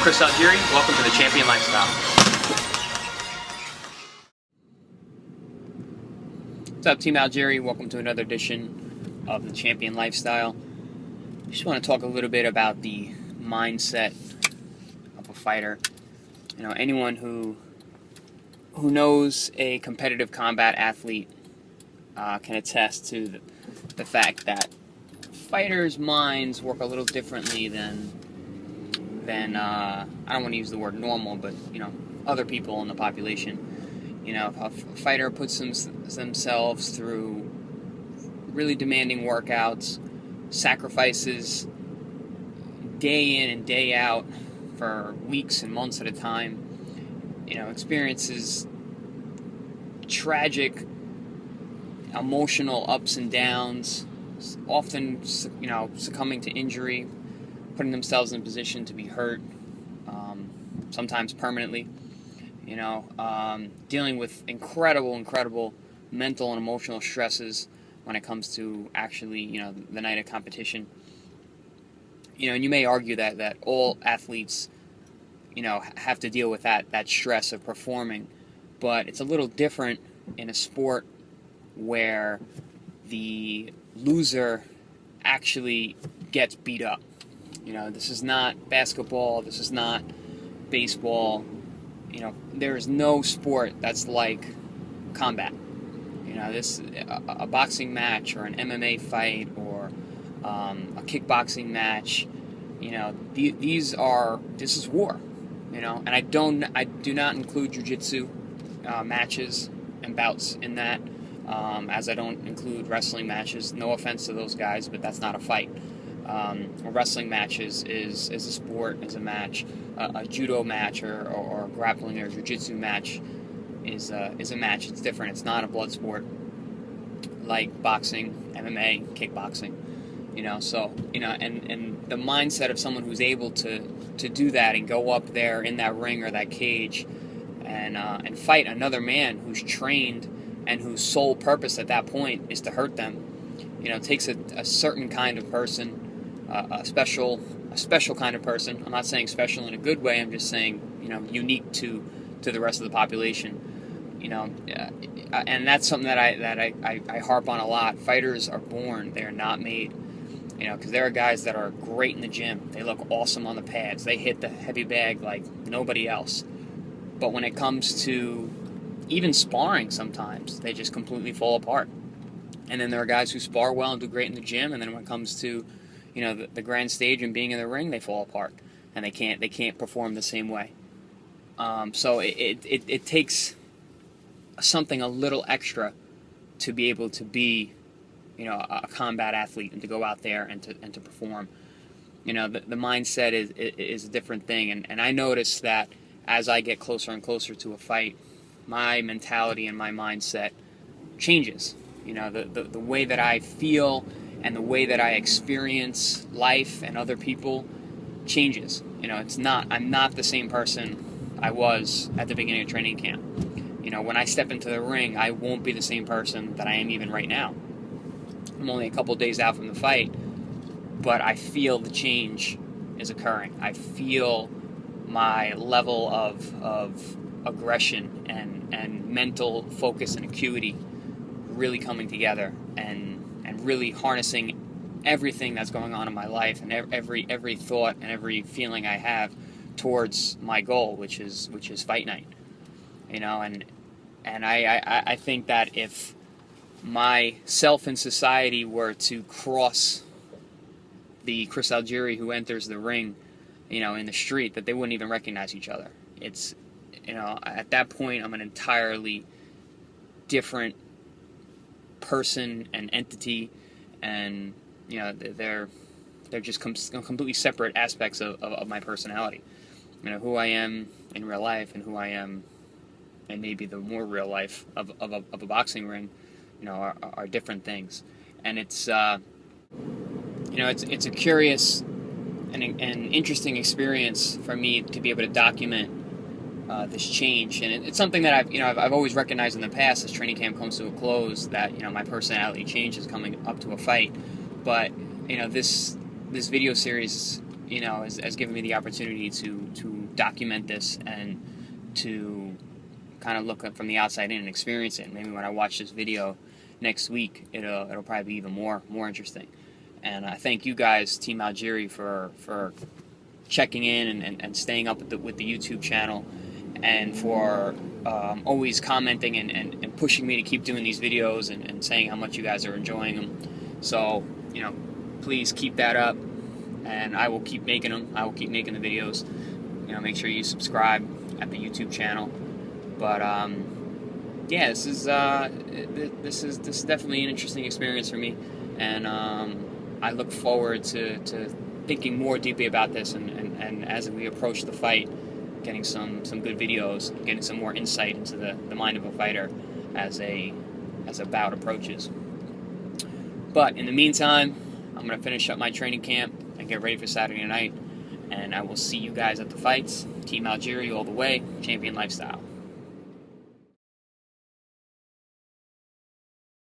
Chris Algieri. Welcome to the Champion Lifestyle. What's up, Team Algieri? Welcome to another edition of the Champion Lifestyle. I just want to talk a little bit about the mindset of a fighter. You know, anyone who knows a competitive combat athlete can attest to the fact that fighters' minds work a little differently than I don't want to use the word normal, but other people in the population. If a fighter puts themselves through really demanding workouts, sacrifices day in and day out for weeks and months at a time, experiences tragic emotional ups and downs, often succumbing to injury, putting themselves in a position to be hurt, sometimes permanently, dealing with incredible mental and emotional stresses when it comes to actually, the night of competition. And you may argue that all athletes, have to deal with that stress of performing, but it's a little different in a sport where the loser actually gets beat up. This is not basketball, this is not baseball. There is no sport that's like combat. A boxing match or an MMA fight or a kickboxing match, this is war. And I do not include jiu-jitsu matches and bouts in that, as I don't include wrestling matches. No offense to those guys, but that's not a fight. A wrestling match is a sport, is a match. A judo match or a grappling or jiu-jitsu match is a match. It's different. It's not a blood sport like boxing, MMA, kickboxing. And the mindset of someone who's able to do that and go up there in that ring or that cage and fight another man who's trained and whose sole purpose at that point is to hurt them. It takes a certain kind of person, a special kind of person. I'm not saying special in a good way. I'm just saying, unique to the rest of the population. And that's something that I harp on a lot. Fighters are born; they are not made. Because there are guys that are great in the gym. They look awesome on the pads. They hit the heavy bag like nobody else. But when it comes to even sparring, sometimes they just completely fall apart. And then there are guys who spar well and do great in the gym, and then when it comes to the grand stage and being in the ring, they fall apart and they can't perform the same way. So it takes something a little extra to be able to be a combat athlete and to go out there and to perform. The mindset is a different thing, and I notice that as I get closer and closer to a fight, my mentality and my mindset changes. The way that I feel and the way that I experience life and other people changes. I'm not the same person I was at the beginning of training camp. When I step into the ring, I won't be the same person that I am even right now. I'm only a couple days out from the fight, but I feel the change is occurring. I feel my level of aggression and mental focus and acuity really coming together and really harnessing everything that's going on in my life and every thought and every feeling I have towards my goal, which is fight night. And I think that if myself in society were to cross the Chris Algieri who enters the ring, in the street, that they wouldn't even recognize each other. It's, at that point, I'm an entirely different person and entity, and they're just completely separate aspects of my personality. Who I am in real life and who I am, and maybe the more real life of a boxing ring, are different things. And it's it's a curious and interesting experience for me to be able to document this change, and it's something that I've always recognized in the past as training camp comes to a close, that my personality changes coming up to a fight. But this video series has given me the opportunity to document this and to kind of look up from the outside in and experience it. Maybe when I watch this video next week, it'll probably be even more interesting. And I thank you guys, Team Algieri, for checking in and staying up with the YouTube channel, and for always commenting and pushing me to keep doing these videos and saying how much you guys are enjoying them. So, please keep that up, and I will keep making them. I will keep making the videos. Make sure you subscribe at the YouTube channel. But yeah, this is definitely an interesting experience for me, and I look forward to thinking more deeply about this, and as we approach the fight, getting some good videos, getting some more insight into the mind of a fighter as a bout approaches. But in the meantime, I'm going to finish up my training camp and get ready for Saturday night, and I will see you guys at the fights. Team Algieri all the way, champion lifestyle.